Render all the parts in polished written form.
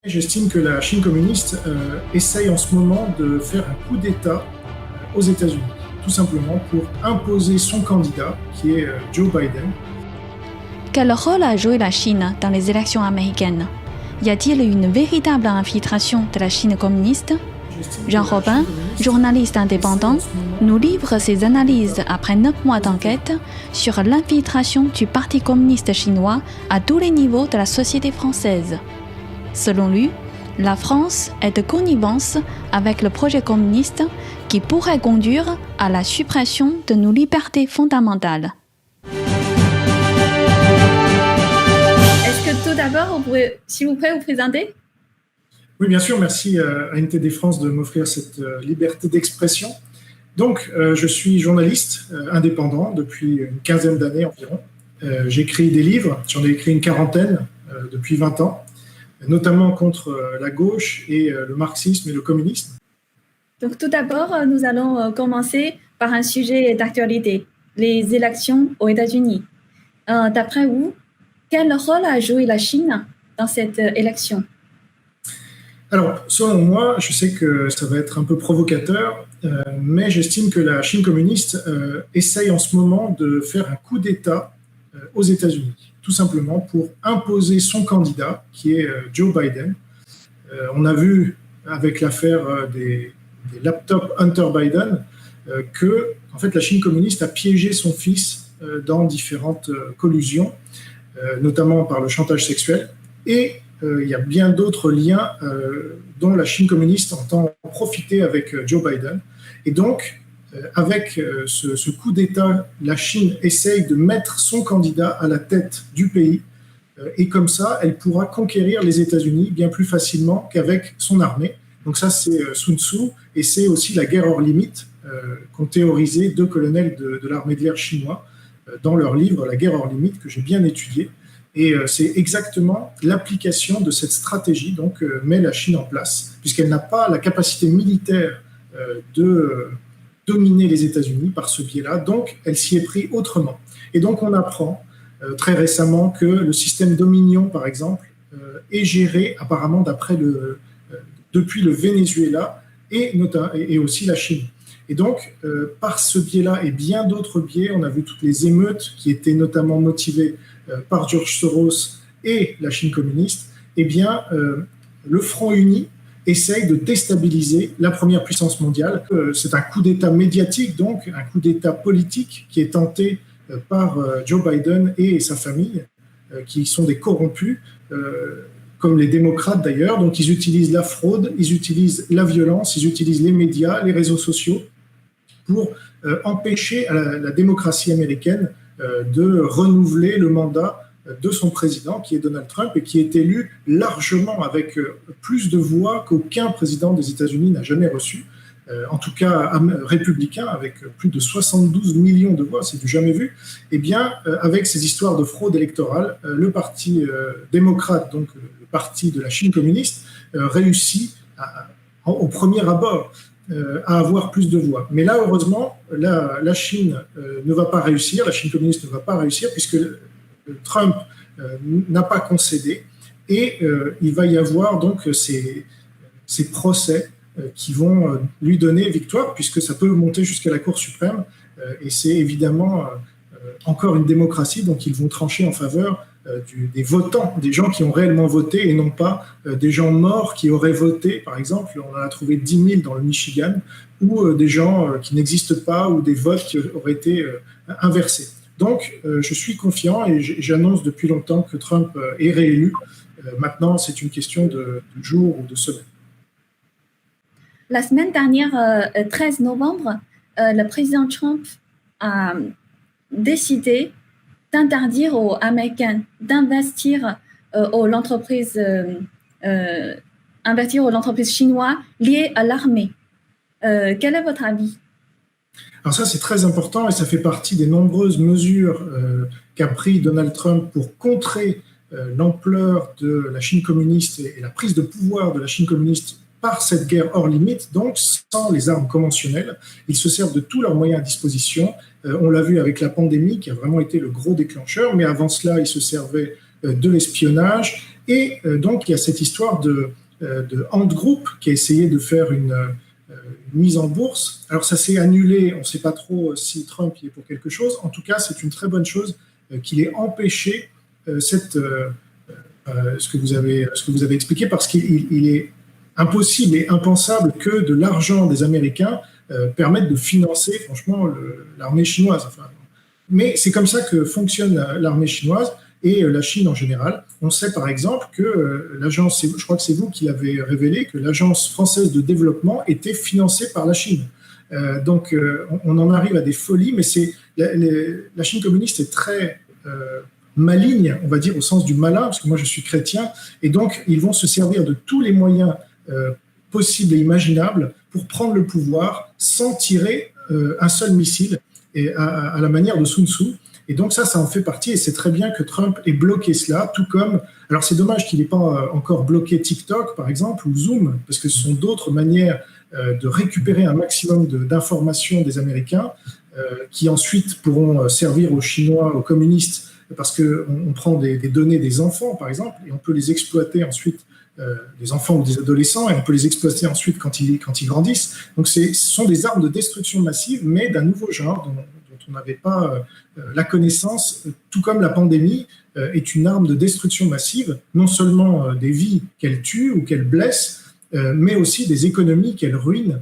J'estime que la Chine communiste essaye en ce moment de faire un coup d'État aux États-Unis, tout simplement pour imposer son candidat, qui est Joe Biden. Quel rôle a joué la Chine dans les élections américaines? Y a-t-il une véritable infiltration de la Chine communiste? Jean Robin, journaliste indépendant, nous livre ses analyses après 9 mois d'enquête sur l'infiltration du Parti communiste chinois à tous les niveaux de la société française. Selon lui, la France est de connivence avec le projet communiste qui pourrait conduire à la suppression de nos libertés fondamentales. Est-ce que tout d'abord, vous pourrez, s'il vous plaît, vous présenter? Oui, bien sûr. Merci à NTD France de m'offrir cette liberté d'expression. Donc, je suis journaliste indépendant depuis une quinzaine d'années environ. J'écris des livres, j'en ai écrit une quarantaine depuis 20 ans, notamment contre la gauche et le marxisme et le communisme. Donc, tout d'abord, nous allons commencer par un sujet d'actualité, les élections aux États-Unis. D'après vous, quel rôle a joué la Chine dans cette élection? Alors, selon moi, je sais que ça va être un peu provocateur, mais j'estime que la Chine communiste essaye en ce moment de faire un coup d'État aux États-Unis, tout simplement pour imposer son candidat, qui est Joe Biden. On a vu avec l'affaire des laptops Hunter Biden que, en fait, la Chine communiste a piégé son fils dans différentes collusions, notamment par le chantage sexuel, et il y a bien d'autres liens dont la Chine communiste entend profiter avec Joe Biden. Et donc, avec ce coup d'État, la Chine essaye de mettre son candidat à la tête du pays. Et comme ça, elle pourra conquérir les États-Unis bien plus facilement qu'avec son armée. Donc ça, c'est Sun Tzu, et c'est aussi la guerre hors limite qu'ont théorisé 2 colonels de l'armée de l'air chinois dans leur livre « La guerre hors limite » que j'ai bien étudié. Et c'est exactement l'application de cette stratégie donc met la Chine en place, puisqu'elle n'a pas la capacité militaire de dominer les États-Unis par ce biais-là, donc elle s'y est pris autrement. Et donc on apprend très récemment que le système Dominion, par exemple, est géré apparemment depuis le Venezuela et aussi la Chine. Et donc, par ce biais-là et bien d'autres biais, on a vu toutes les émeutes qui étaient notamment motivées par George Soros et la Chine communiste. Eh bien, le Front uni essaye de déstabiliser la première puissance mondiale. C'est un coup d'État médiatique, donc un coup d'État politique qui est tenté par Joe Biden et sa famille, qui sont des corrompus, comme les démocrates d'ailleurs. Donc, ils utilisent la fraude, ils utilisent la violence, ils utilisent les médias, les réseaux sociaux pour empêcher la démocratie américaine de renouveler le mandat de son président, qui est Donald Trump, et qui est élu largement avec plus de voix qu'aucun président des États-Unis n'a jamais reçu, en tout cas républicain, avec plus de 72 millions de voix, c'est du jamais vu. Eh bien, avec ces histoires de fraude électorale, le parti démocrate, donc le parti de la Chine communiste, réussit au premier abord à avoir plus de voix. Mais là, heureusement, la Chine ne va pas réussir, la Chine communiste ne va pas réussir, puisque Trump n'a pas concédé, et il va y avoir donc ces procès qui vont lui donner victoire, puisque ça peut monter jusqu'à la Cour suprême, et c'est évidemment encore une démocratie, donc ils vont trancher en faveur des votants, des gens qui ont réellement voté, et non pas des gens morts qui auraient voté. Par exemple, on en a trouvé 10 000 dans le Michigan, ou des gens qui n'existent pas, ou des votes qui auraient été inversés. Donc, je suis confiant, et j'annonce depuis longtemps que Trump est réélu. Maintenant, c'est une question de jours ou de semaines. La semaine dernière, 13 novembre, le président Trump a décidé d'interdire aux Américains d'investir aux entreprises chinoises liées à l'armée. Quel est votre avis? Alors ça, c'est très important, et ça fait partie des nombreuses mesures qu'a pris Donald Trump pour contrer l'ampleur de la Chine communiste et la prise de pouvoir de la Chine communiste par cette guerre hors limite, donc sans les armes conventionnelles. Ils se servent de tous leurs moyens à disposition. On l'a vu avec la pandémie, qui a vraiment été le gros déclencheur, mais avant cela, ils se servaient de l'espionnage. Et donc, il y a cette histoire de Ant Group qui a essayé de faire une mise en bourse. Alors, ça s'est annulé. On ne sait pas trop si Trump y est pour quelque chose. En tout cas, c'est une très bonne chose qu'il ait empêché ce que vous avez expliqué, parce qu'il est impossible et impensable que de l'argent des Américains permette de financer, franchement, l'armée chinoise. Enfin, mais c'est comme ça que fonctionne l'armée chinoise et la Chine en général. On sait par exemple que l'agence, je crois que c'est vous qui l'avez révélé, que l'agence française de développement était financée par la Chine. Donc on en arrive à des folies, mais la Chine communiste est très maligne, on va dire, au sens du malin, parce que moi je suis chrétien, et donc ils vont se servir de tous les moyens possibles et imaginables pour prendre le pouvoir sans tirer un seul missile, et à la manière de Sun Tzu. Et donc ça en fait partie, et c'est très bien que Trump ait bloqué cela, tout comme, alors c'est dommage qu'il n'ait pas encore bloqué TikTok par exemple, ou Zoom, parce que ce sont d'autres manières de récupérer un maximum d'informations des Américains, qui ensuite pourront servir aux Chinois, aux communistes, parce qu'on prend des données des enfants par exemple, et on peut les exploiter ensuite, des enfants ou des adolescents, et on peut les exploiter ensuite quand ils grandissent. Donc ce sont des armes de destruction massive, mais d'un nouveau genre dont on n'avait pas la connaissance, tout comme la pandémie est une arme de destruction massive, non seulement des vies qu'elle tue ou qu'elle blesse, mais aussi des économies qu'elle ruine,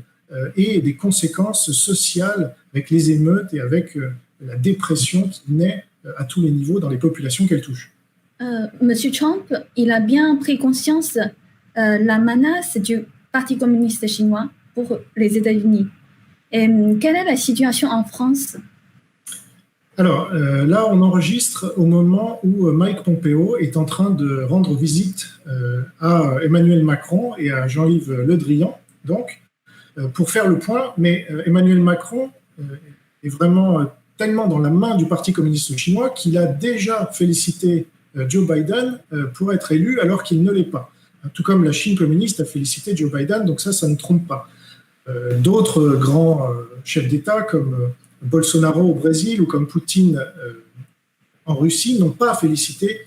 et des conséquences sociales avec les émeutes et avec la dépression qui naît à tous les niveaux dans les populations qu'elle touche. Monsieur Trump, il a bien pris conscience la menace du Parti communiste chinois pour les États-Unis. Et quelle est la situation en France? Alors là, on enregistre au moment où Mike Pompeo est en train de rendre visite à Emmanuel Macron et à Jean-Yves Le Drian, donc, pour faire le point. Mais Emmanuel Macron est vraiment tellement dans la main du Parti communiste chinois qu'il a déjà félicité Joe Biden pour être élu alors qu'il ne l'est pas. Tout comme la Chine communiste a félicité Joe Biden, donc ça ne trompe pas. D'autres grands chefs d'État comme Bolsonaro au Brésil ou comme Poutine en Russie n'ont pas félicité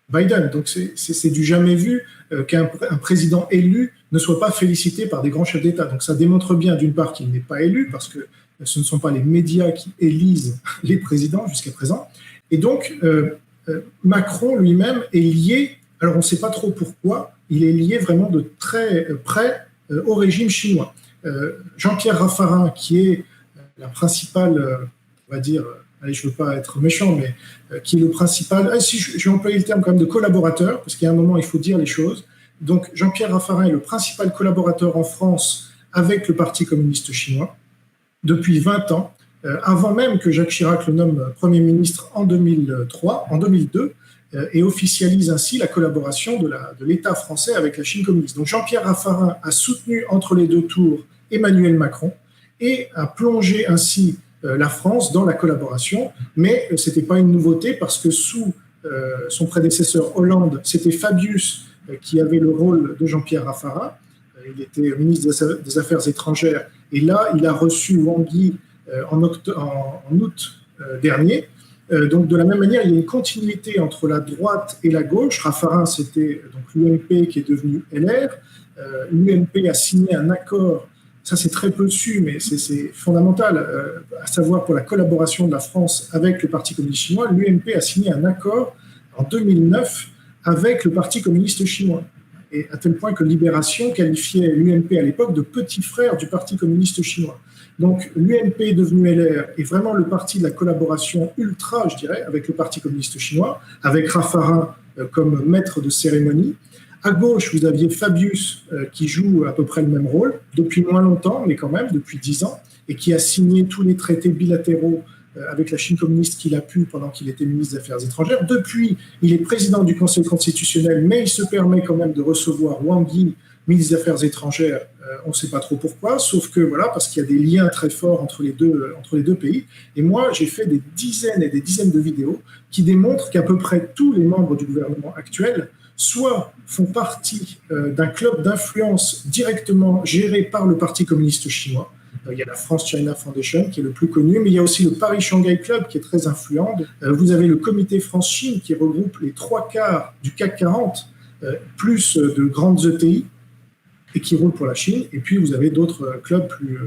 Biden. Donc c'est du jamais vu qu'un président élu ne soit pas félicité par des grands chefs d'État. Donc ça démontre bien d'une part qu'il n'est pas élu, parce que ce ne sont pas les médias qui élisent les présidents jusqu'à présent. Et donc Macron lui-même est lié, alors on ne sait pas trop pourquoi, il est lié vraiment de très près au régime chinois. Jean-Pierre Raffarin, qui est la principale, on va dire, allez, je ne veux pas être méchant, mais qui est le principal, si je vais employer le terme quand même de collaborateur, parce qu'il y a un moment, il faut dire les choses. Donc Jean-Pierre Raffarin est le principal collaborateur en France avec le Parti communiste chinois depuis 20 ans, avant même que Jacques Chirac le nomme Premier ministre en 2002, et officialise ainsi la collaboration de l'État français avec la Chine communiste. Donc Jean-Pierre Raffarin a soutenu entre les deux tours Emmanuel Macron et a plongé ainsi la France dans la collaboration, mais ce n'était pas une nouveauté, parce que sous son prédécesseur Hollande, c'était Fabius qui avait le rôle de Jean-Pierre Raffarin. Il était ministre des Affaires étrangères, et là, il a reçu Wang Yi en août dernier. Donc, de la même manière, il y a une continuité entre la droite et la gauche. Raffarin, c'était donc l'UMP qui est devenu LR. L'UMP a signé un accord, ça c'est très peu su, mais c'est fondamental, à savoir pour la collaboration de la France avec le Parti communiste chinois. L'UMP a signé un accord en 2009 avec le Parti communiste chinois. Et à tel point que Libération qualifiait l'UMP à l'époque de petit frère du Parti communiste chinois. Donc l'UMP est devenu LR est vraiment le parti de la collaboration ultra, je dirais, avec le Parti communiste chinois, avec Raffarin comme maître de cérémonie. À gauche, vous aviez Fabius qui joue à peu près le même rôle, depuis moins longtemps, mais quand même depuis 10 ans, et qui a signé tous les traités bilatéraux avec la Chine communiste qu'il a pu pendant qu'il était ministre des Affaires étrangères. Depuis, il est président du Conseil constitutionnel, mais il se permet quand même de recevoir Wang Yi, ministre des Affaires étrangères. On ne sait pas trop pourquoi, sauf que voilà, parce qu'il y a des liens très forts entre les deux pays. Et moi, j'ai fait des dizaines et des dizaines de vidéos qui démontrent qu'à peu près tous les membres du gouvernement actuel soit font partie d'un club d'influence directement géré par le Parti communiste chinois, Il y a la France-China Foundation qui est le plus connu, mais il y a aussi le Paris-Shanghai Club qui est très influent. Vous avez le comité France-Chine qui regroupe les 3/4 du CAC 40, plus de grandes ETI, et qui roule pour la Chine. Et puis, vous avez d'autres clubs plus...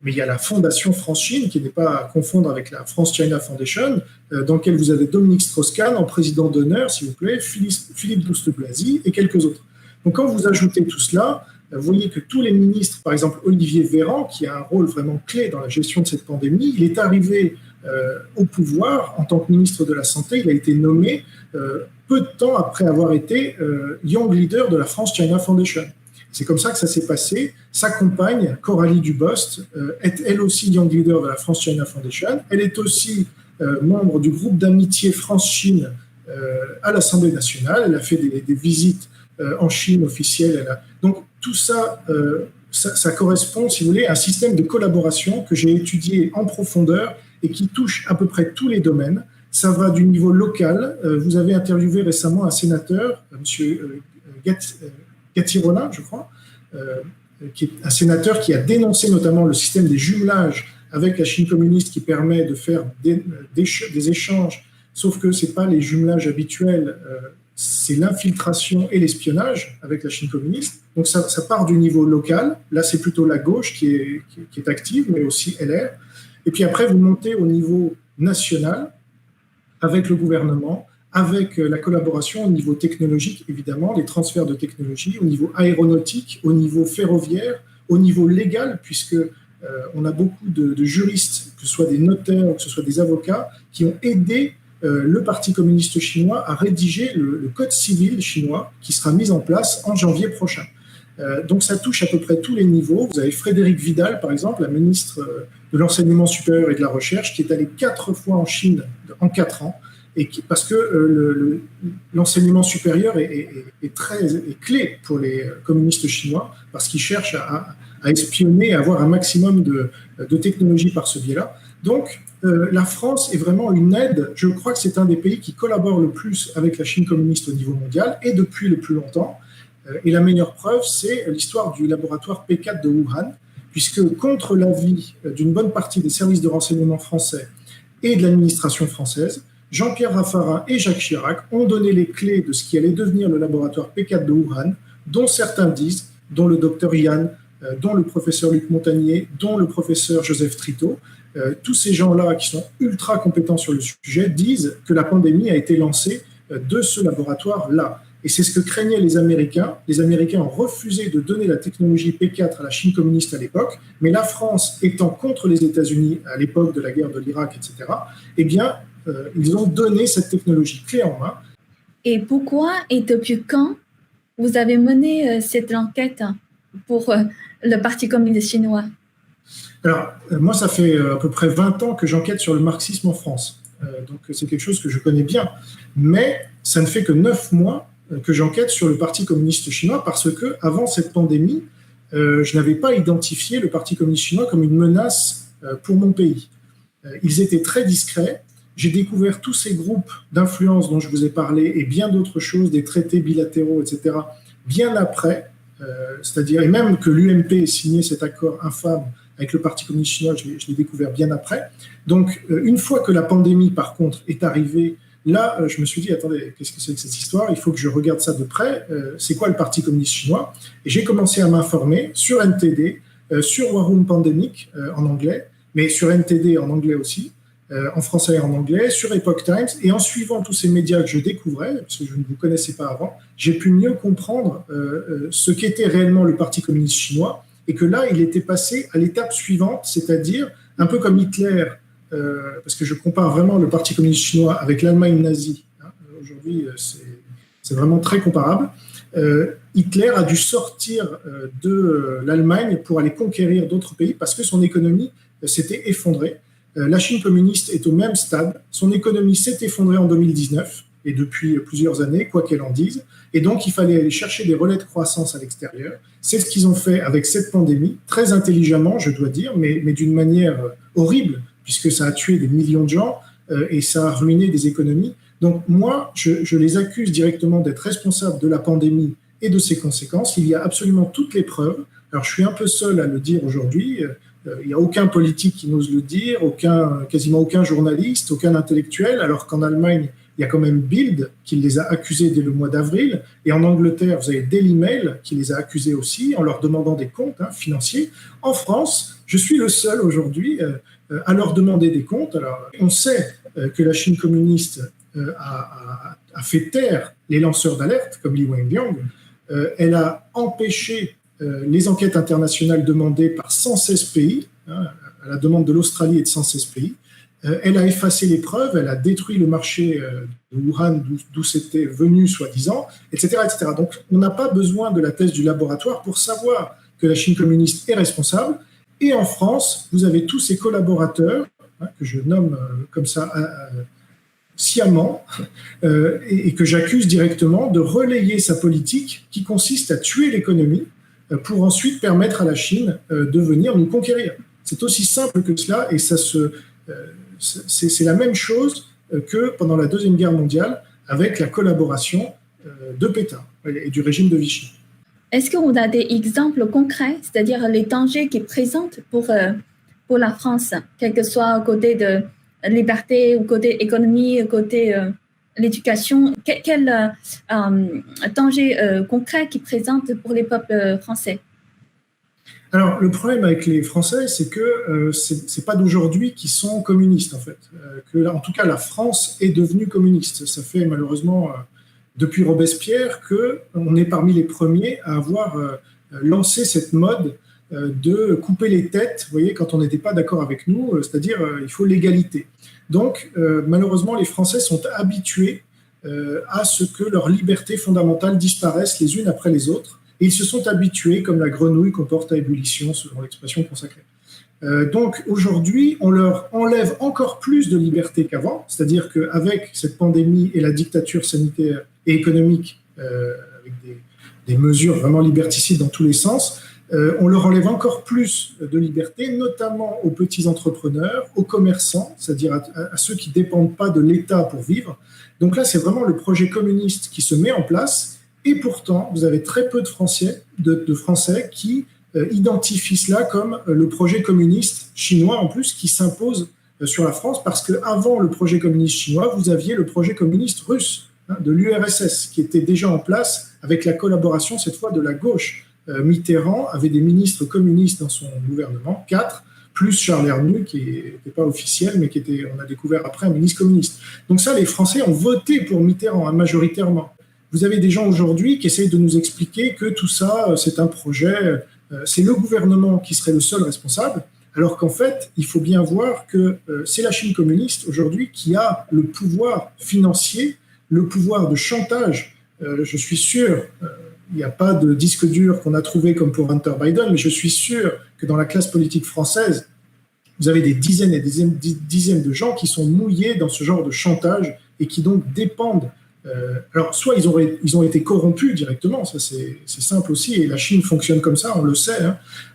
mais il y a la Fondation France-Chine, qui n'est pas à confondre avec la France-China Foundation, dans laquelle vous avez Dominique Strauss-Kahn en président d'honneur, s'il vous plaît, Philippe Douste-Blazy et quelques autres. Donc, quand vous ajoutez tout cela, vous voyez que tous les ministres, par exemple Olivier Véran, qui a un rôle vraiment clé dans la gestion de cette pandémie, il est arrivé au pouvoir en tant que ministre de la Santé. Il a été nommé peu de temps après avoir été Young Leader de la France-China Foundation. C'est comme ça que ça s'est passé. Sa compagne, Coralie Dubost, est elle aussi Young Leader de la France-China Foundation. Elle est aussi membre du groupe d'amitié France-Chine à l'Assemblée nationale. Elle a fait des visites en Chine officielles. Donc tout ça, ça correspond, si vous voulez, à un système de collaboration que j'ai étudié en profondeur et qui touche à peu près tous les domaines. Ça va du niveau local. Vous avez interviewé récemment un sénateur, M. Gatti-Rollin, je crois, qui est un sénateur qui a dénoncé notamment le système des jumelages avec la Chine communiste qui permet de faire des échanges, sauf que ce n'est pas les jumelages habituels, c'est l'infiltration et l'espionnage avec la Chine communiste. Donc ça part du niveau local, là c'est plutôt la gauche qui est active, mais aussi LR. Et puis après, vous montez au niveau national avec le gouvernement, avec la collaboration au niveau technologique, évidemment, les transferts de technologie, au niveau aéronautique, au niveau ferroviaire, au niveau légal, puisque on a beaucoup de juristes, que ce soit des notaires ou que ce soit des avocats, qui ont aidé le Parti communiste chinois à rédiger le code civil chinois qui sera mis en place en janvier prochain. Donc ça touche à peu près tous les niveaux. Vous avez Frédérique Vidal, par exemple, la ministre de l'Enseignement supérieur et de la Recherche, qui est allée 4 fois en Chine en 4 ans, parce que l'enseignement supérieur est clé pour les communistes chinois, parce qu'ils cherchent à espionner, à avoir un maximum de technologie par ce biais-là. Donc, la France est vraiment une aide. Je crois que c'est un des pays qui collabore le plus avec la Chine communiste au niveau mondial, et depuis le plus longtemps. Et la meilleure preuve, c'est l'histoire du laboratoire P4 de Wuhan, puisque contre l'avis d'une bonne partie des services de renseignement français et de l'administration française, Jean-Pierre Raffarin et Jacques Chirac ont donné les clés de ce qui allait devenir le laboratoire P4 de Wuhan, dont certains disent, dont le docteur Yann, dont le professeur Luc Montagnier, dont le professeur Joseph Trito, tous ces gens-là qui sont ultra compétents sur le sujet disent que la pandémie a été lancée de ce laboratoire-là. Et c'est ce que craignaient les Américains. Les Américains ont refusé de donner la technologie P4 à la Chine communiste à l'époque, mais la France étant contre les États-Unis à l'époque de la guerre de l'Irak, etc., eh bien, ils ont donné cette technologie clé en main. Et pourquoi et depuis quand vous avez mené cette enquête pour le Parti communiste chinois? Alors, moi, ça fait à peu près 20 ans que j'enquête sur le marxisme en France. Donc, c'est quelque chose que je connais bien. Mais ça ne fait que 9 mois que j'enquête sur le Parti communiste chinois parce que, avant cette pandémie, je n'avais pas identifié le Parti communiste chinois comme une menace pour mon pays. Ils étaient très discrets. J'ai découvert tous ces groupes d'influence dont je vous ai parlé et bien d'autres choses, des traités bilatéraux, etc., bien après, c'est-à-dire, et même que l'UMP ait signé cet accord infâme avec le Parti communiste chinois, je l'ai découvert bien après. Donc, une fois que la pandémie, par contre, est arrivée, là, je me suis dit, attendez, qu'est-ce que c'est que cette histoire? Il faut que je regarde ça de près. C'est quoi le Parti communiste chinois? Et j'ai commencé à m'informer sur NTD, sur War Room Pandemic en anglais, mais sur NTD en anglais aussi, en français et en anglais, sur Epoch Times. Et en suivant tous ces médias que je découvrais, parce que je ne vous connaissais pas avant, j'ai pu mieux comprendre ce qu'était réellement le Parti communiste chinois, et que là, il était passé à l'étape suivante, c'est-à-dire un peu comme Hitler, parce que je compare vraiment le Parti communiste chinois avec l'Allemagne nazie. Hein, aujourd'hui, c'est vraiment très comparable. Hitler a dû sortir de l'Allemagne pour aller conquérir d'autres pays parce que son économie s'était effondrée. La Chine communiste est au même stade. Son économie s'est effondrée en 2019 et depuis plusieurs années, quoi qu'elle en dise. Et donc, il fallait aller chercher des relais de croissance à l'extérieur. C'est ce qu'ils ont fait avec cette pandémie, très intelligemment, je dois dire, mais d'une manière horrible, puisque ça a tué des millions de gens et ça a ruiné des économies. Donc, moi, je les accuse directement d'être responsables de la pandémie et de ses conséquences. Il y a absolument toutes les preuves. Alors, je suis un peu seul à le dire aujourd'hui. Il n'y a aucun politique qui n'ose le dire, quasiment aucun journaliste, aucun intellectuel, alors qu'en Allemagne, il y a quand même Bild qui les a accusés dès le mois d'avril, et en Angleterre, vous avez Daily Mail qui les a accusés aussi en leur demandant des comptes financiers. En France, je suis le seul aujourd'hui à leur demander des comptes. Alors, on sait que la Chine communiste a fait taire les lanceurs d'alerte, comme Li Wenliang. Elle a empêché les enquêtes internationales demandées par 116 pays, à la demande de l'Australie et de 116 pays. Elle a effacé les preuves, elle a détruit le marché de Wuhan, d'où c'était venu, soi-disant, etc., etc. Donc, on n'a pas besoin de la thèse du laboratoire pour savoir que la Chine communiste est responsable. Et en France, vous avez tous ces collaborateurs, que je nomme comme ça sciemment, et que j'accuse directement de relayer sa politique qui consiste à tuer l'économie pour ensuite permettre à la Chine de venir nous conquérir. C'est aussi simple que cela, et c'est la même chose que pendant la Deuxième Guerre mondiale avec la collaboration de Pétain et du régime de Vichy. Est-ce qu'on a des exemples concrets, c'est-à-dire les dangers qu'ils présentent pour la France, quel que soit côté de liberté, ou côté économie, ou côté l'éducation, quel danger concret qu'ils présentent pour les peuples français? Alors, le problème avec les Français, c'est que c'est pas d'aujourd'hui qu'ils sont communistes, en fait. En tout cas, la France est devenue communiste. Ça fait malheureusement, depuis Robespierre, qu'on est parmi les premiers à avoir lancé cette mode de couper les têtes, vous voyez, quand on n'était pas d'accord avec nous, c'est-à-dire il faut l'égalité. Donc, malheureusement, les Français sont habitués à ce que leurs libertés fondamentales disparaissent les unes après les autres. Et ils se sont habitués, comme la grenouille qu'on porte à ébullition, selon l'expression consacrée. Donc aujourd'hui, on leur enlève encore plus de liberté qu'avant, c'est-à-dire qu'avec cette pandémie et la dictature sanitaire et économique, avec des mesures vraiment liberticides dans tous les sens, on leur enlève encore plus de liberté, notamment aux petits entrepreneurs, aux commerçants, c'est-à-dire à ceux qui ne dépendent pas de l'État pour vivre. Donc là, c'est vraiment le projet communiste qui se met en place. Et pourtant, vous avez très peu de Français qui identifient cela comme le projet communiste chinois, en plus, qui s'impose sur la France, parce qu'avant le projet communiste chinois, vous aviez le projet communiste russe, de l'URSS, qui était déjà en place avec la collaboration, cette fois, de la gauche. Mitterrand avait des ministres communistes dans son gouvernement, 4, plus Charles Hernu, qui n'était pas officiel, mais on a découvert après un ministre communiste. Donc ça, les Français ont voté pour Mitterrand, majoritairement. Vous avez des gens aujourd'hui qui essayent de nous expliquer que tout ça, c'est un projet, c'est le gouvernement qui serait le seul responsable, alors qu'en fait, il faut bien voir que c'est la Chine communiste aujourd'hui qui a le pouvoir financier, le pouvoir de chantage. Je suis sûr, il n'y a pas de disque dur qu'on a trouvé comme pour Hunter Biden, mais je suis sûr que dans la classe politique française, vous avez des dizaines et des dizaines de gens qui sont mouillés dans ce genre de chantage et qui donc dépendent. Alors, soit ils ont été corrompus directement, ça c'est simple aussi, et la Chine fonctionne comme ça, on le sait.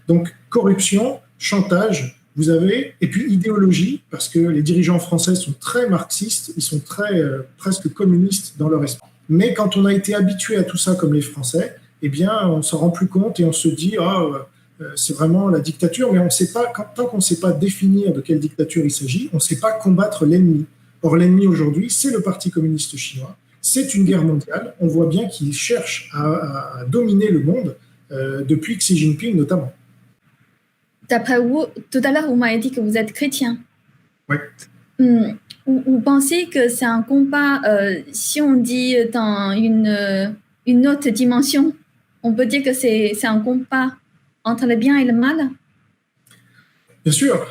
Donc, corruption, chantage, vous avez, et puis idéologie, parce que les dirigeants français sont très marxistes, ils sont très presque communistes dans leur esprit. Mais quand on a été habitué à tout ça comme les Français, eh bien, on s'en rend plus compte et on se dit c'est vraiment la dictature, mais on sait pas, tant qu'on ne sait pas définir de quelle dictature il s'agit, on ne sait pas combattre l'ennemi. Or, l'ennemi aujourd'hui, c'est le Parti communiste chinois. C'est une guerre mondiale. On voit bien qu'ils cherchent à dominer le monde depuis Xi Jinping notamment. D'après vous, tout à l'heure, vous m'avez dit que vous êtes chrétien. Oui. Vous pensez que c'est un combat, si on dit dans une autre dimension, on peut dire que c'est un combat entre le bien et le mal? Bien sûr.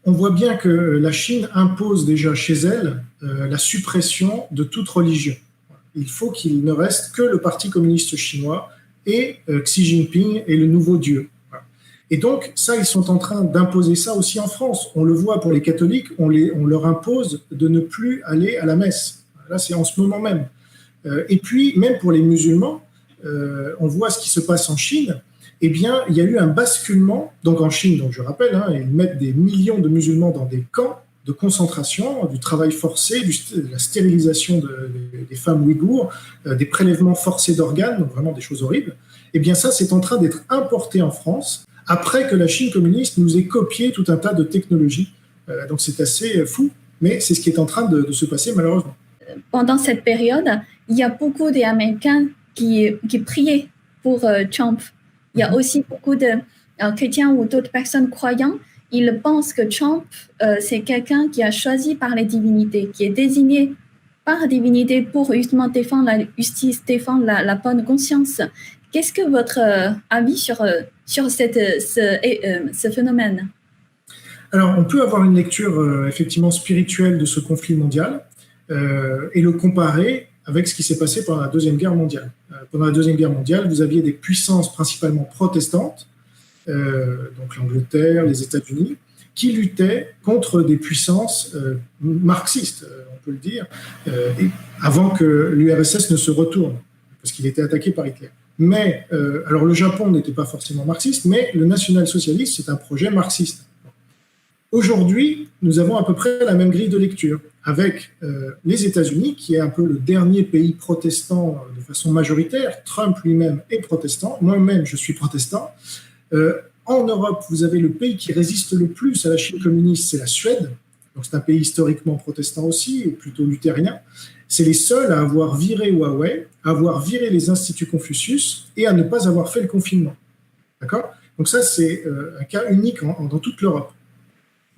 On voit bien que la Chine impose déjà chez elle la suppression de toute religion. Il faut qu'il ne reste que le Parti communiste chinois et Xi Jinping est le nouveau Dieu. Et donc, ça, ils sont en train d'imposer ça aussi en France. On le voit pour les catholiques, on leur impose de ne plus aller à la messe. Là, c'est en ce moment même. Et puis, même pour les musulmans, on voit ce qui se passe en Chine. Eh bien, il y a eu un basculement, donc en Chine, donc je rappelle, ils mettent des millions de musulmans dans des camps de concentration, du travail forcé, de la stérilisation des femmes ouïghours, des prélèvements forcés d'organes, donc vraiment des choses horribles. Eh bien, ça, c'est en train d'être importé en France après que la Chine communiste nous ait copié tout un tas de technologies. Donc c'est assez fou, mais c'est ce qui est en train de se passer malheureusement. Pendant cette période, il y a beaucoup d'Américains qui priaient pour Trump. Il y a aussi beaucoup de chrétiens ou d'autres personnes croyantes. Ils pensent que Trump, c'est quelqu'un qui a choisi par les divinités, qui est désigné par divinité pour justement défendre la justice, défendre la bonne conscience. Qu'est-ce que votre avis sur ce phénomène? Alors, on peut avoir une lecture effectivement spirituelle de ce conflit mondial et le comparer avec ce qui s'est passé pendant la Deuxième Guerre mondiale. Pendant la Deuxième Guerre mondiale, vous aviez des puissances principalement protestantes, donc l'Angleterre, les États-Unis, qui luttaient contre des puissances marxistes, on peut le dire, avant que l'URSS ne se retourne, parce qu'il était attaqué par Hitler. Mais, alors le Japon n'était pas forcément marxiste, mais le national-socialisme, c'est un projet marxiste. Aujourd'hui, nous avons à peu près la même grille de lecture, avec les États-Unis, qui est un peu le dernier pays protestant de façon majoritaire. Trump lui-même est protestant, moi-même je suis protestant. En Europe, vous avez le pays qui résiste le plus à la Chine communiste, c'est la Suède. Donc c'est un pays historiquement protestant aussi, ou plutôt luthérien. C'est les seuls à avoir viré Huawei, à avoir viré les instituts Confucius et à ne pas avoir fait le confinement. D'accord ? Donc ça, c'est un cas unique dans toute l'Europe.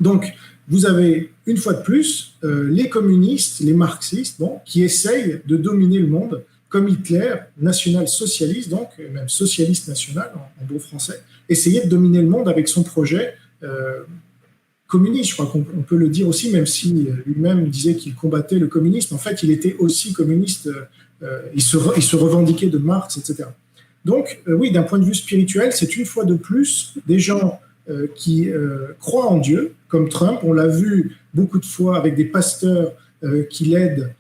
Donc, vous avez, une fois de plus, les communistes, les marxistes, qui essayent de dominer le monde, comme Hitler, national-socialiste, donc même socialiste national, en bon français, essayait de dominer le monde avec son projet communiste. Je crois qu'on peut le dire aussi, même si lui-même disait qu'il combattait le communisme. En fait, il était aussi communiste, il se revendiquait de Marx, etc. Donc, oui, d'un point de vue spirituel, c'est une fois de plus des gens qui croient en Dieu, comme Trump. On l'a vu beaucoup de fois avec des pasteurs qui l'aident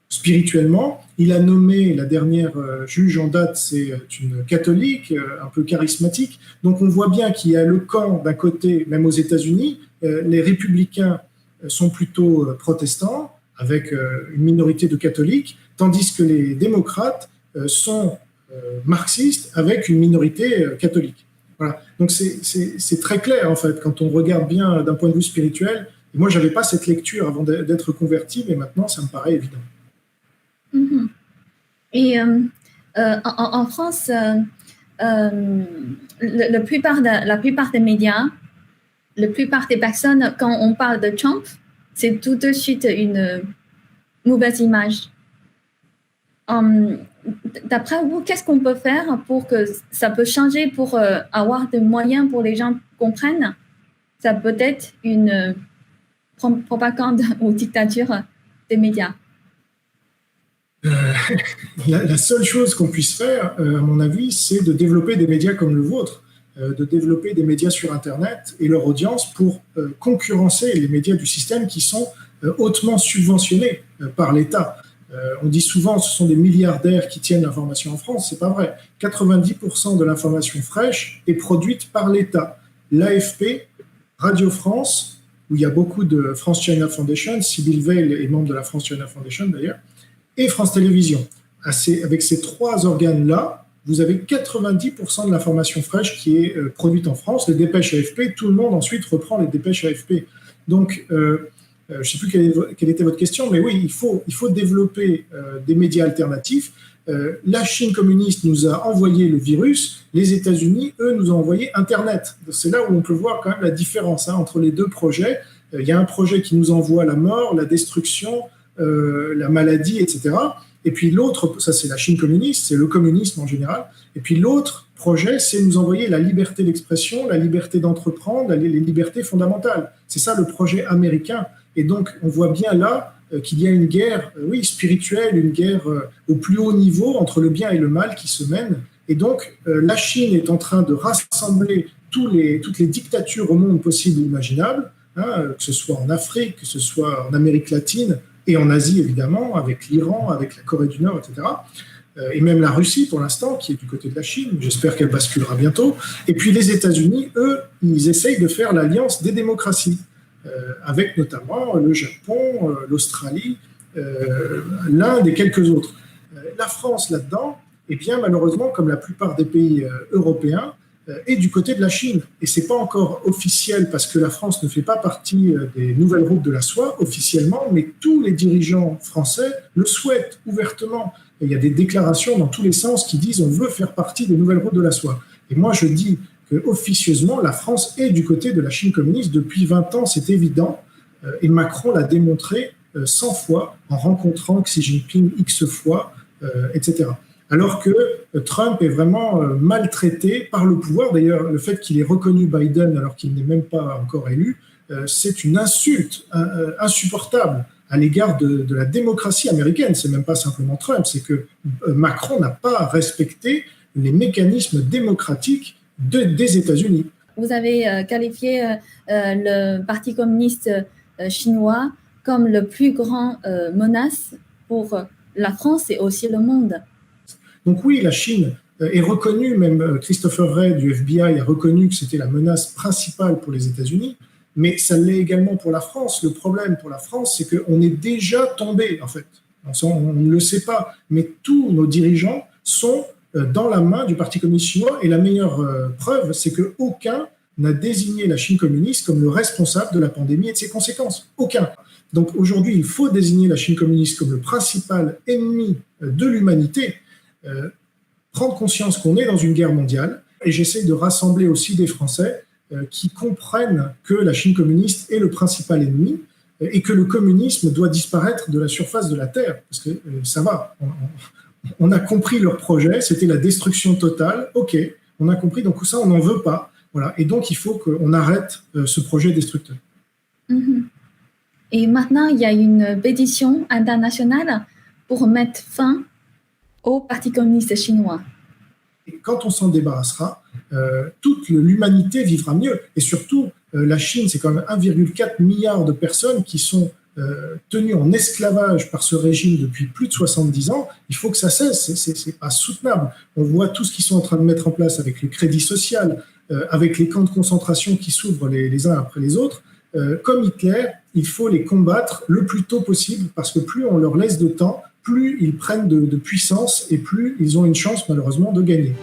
spirituellement. Il a nommé la dernière juge en date, c'est une catholique, un peu charismatique. Donc on voit bien qu'il y a le camp d'un côté, même aux États-Unis, les républicains sont plutôt protestants, avec une minorité de catholiques, tandis que les démocrates sont marxistes, avec une minorité catholique. Voilà. Donc c'est très clair en fait quand on regarde bien d'un point de vue spirituel. Et moi j'avais pas cette lecture avant d'être converti, mais maintenant ça me paraît évident. Mm-hmm. Et en France, la plupart des médias, la plupart des personnes, quand on parle de Trump, c'est tout de suite une mauvaise image. D'après vous, qu'est-ce qu'on peut faire pour que ça peut changer, pour avoir des moyens pour les gens comprennent? Ça peut être une propagande ou dictature des médias. La seule chose qu'on puisse faire, à mon avis, c'est de développer des médias comme le vôtre, de développer des médias sur Internet et leur audience pour concurrencer les médias du système qui sont hautement subventionnés par l'État. On dit souvent ce sont des milliardaires qui tiennent l'information en France, c'est pas vrai. 90% de l'information fraîche est produite par l'État. L'AFP, Radio France, où il y a beaucoup de France China Foundation, Sybille Veil est membre de la France China Foundation d'ailleurs, et France Télévisions. Avec ces trois organes-là, vous avez 90% de l'information fraîche qui est produite en France. Les dépêches AFP, tout le monde ensuite reprend les dépêches AFP. Donc, je ne sais plus quelle était votre question, mais oui, il faut développer des médias alternatifs. La Chine communiste nous a envoyé le virus, les États-Unis, eux, nous ont envoyé Internet. C'est là où on peut voir quand même la différence entre les deux projets. Il y a un projet qui nous envoie la mort, la destruction, la maladie, etc. Et puis l'autre, ça c'est la Chine communiste, c'est le communisme en général. Et puis l'autre projet, c'est nous envoyer la liberté d'expression, la liberté d'entreprendre, les libertés fondamentales. C'est ça le projet américain. Et donc, on voit bien là qu'il y a une guerre, oui, spirituelle, une guerre au plus haut niveau entre le bien et le mal qui se mène. Et donc, la Chine est en train de rassembler toutes les dictatures au monde possible et imaginable, que ce soit en Afrique, que ce soit en Amérique latine et en Asie, évidemment, avec l'Iran, avec la Corée du Nord, etc. Et même la Russie, pour l'instant, qui est du côté de la Chine. J'espère qu'elle basculera bientôt. Et puis, les États-Unis, eux, ils essayent de faire l'alliance des démocraties. Avec notamment le Japon, l'Australie, l'Inde et quelques autres. La France, là-dedans, eh bien, malheureusement, comme la plupart des pays européens, est du côté de la Chine. Et ce n'est pas encore officiel parce que la France ne fait pas partie des nouvelles routes de la soie officiellement, mais tous les dirigeants français le souhaitent ouvertement. Et il y a des déclarations dans tous les sens qui disent on veut faire partie des nouvelles routes de la soie. Et moi, je dis que officieusement, la France est du côté de la Chine communiste depuis 20 ans, c'est évident. Et Macron l'a démontré 100 fois en rencontrant Xi Jinping X fois, etc. Alors que Trump est vraiment maltraité par le pouvoir. D'ailleurs, le fait qu'il ait reconnu Biden alors qu'il n'est même pas encore élu, c'est une insulte insupportable à l'égard de la démocratie américaine. C'est même pas simplement Trump, c'est que Macron n'a pas respecté les mécanismes démocratiques des États-Unis. Vous avez qualifié le Parti communiste chinois comme le plus grand menace pour la France et aussi le monde. Donc oui, la Chine est reconnue, même Christopher Wray du FBI a reconnu que c'était la menace principale pour les États-Unis, mais ça l'est également pour la France. Le problème pour la France, c'est qu'on est déjà tombé, en fait. On ne le sait pas, mais tous nos dirigeants sont dans la main du Parti communiste chinois, et la meilleure preuve, c'est qu'aucun n'a désigné la Chine communiste comme le responsable de la pandémie et de ses conséquences. Aucun. Donc aujourd'hui, il faut désigner la Chine communiste comme le principal ennemi de l'humanité, prendre conscience qu'on est dans une guerre mondiale, et j'essaie de rassembler aussi des Français qui comprennent que la Chine communiste est le principal ennemi et que le communisme doit disparaître de la surface de la Terre, parce que ça va, on a compris leur projet, c'était la destruction totale, ok, on a compris, donc ça on n'en veut pas, voilà, et donc il faut qu'on arrête ce projet destructeur. Et maintenant, il y a une pétition internationale pour mettre fin au Parti communiste chinois. Et quand on s'en débarrassera, toute l'humanité vivra mieux. Et surtout, la Chine, c'est quand même 1,4 milliard de personnes qui sont tenues en esclavage par ce régime depuis plus de 70 ans. Il faut que ça cesse, c'est pas soutenable. On voit tout ce qu'ils sont en train de mettre en place avec le crédit social, avec les camps de concentration qui s'ouvrent les uns après les autres. Comme Hitler, il faut les combattre le plus tôt possible, parce que plus on leur laisse de temps, plus ils prennent de puissance et plus ils ont une chance malheureusement de gagner.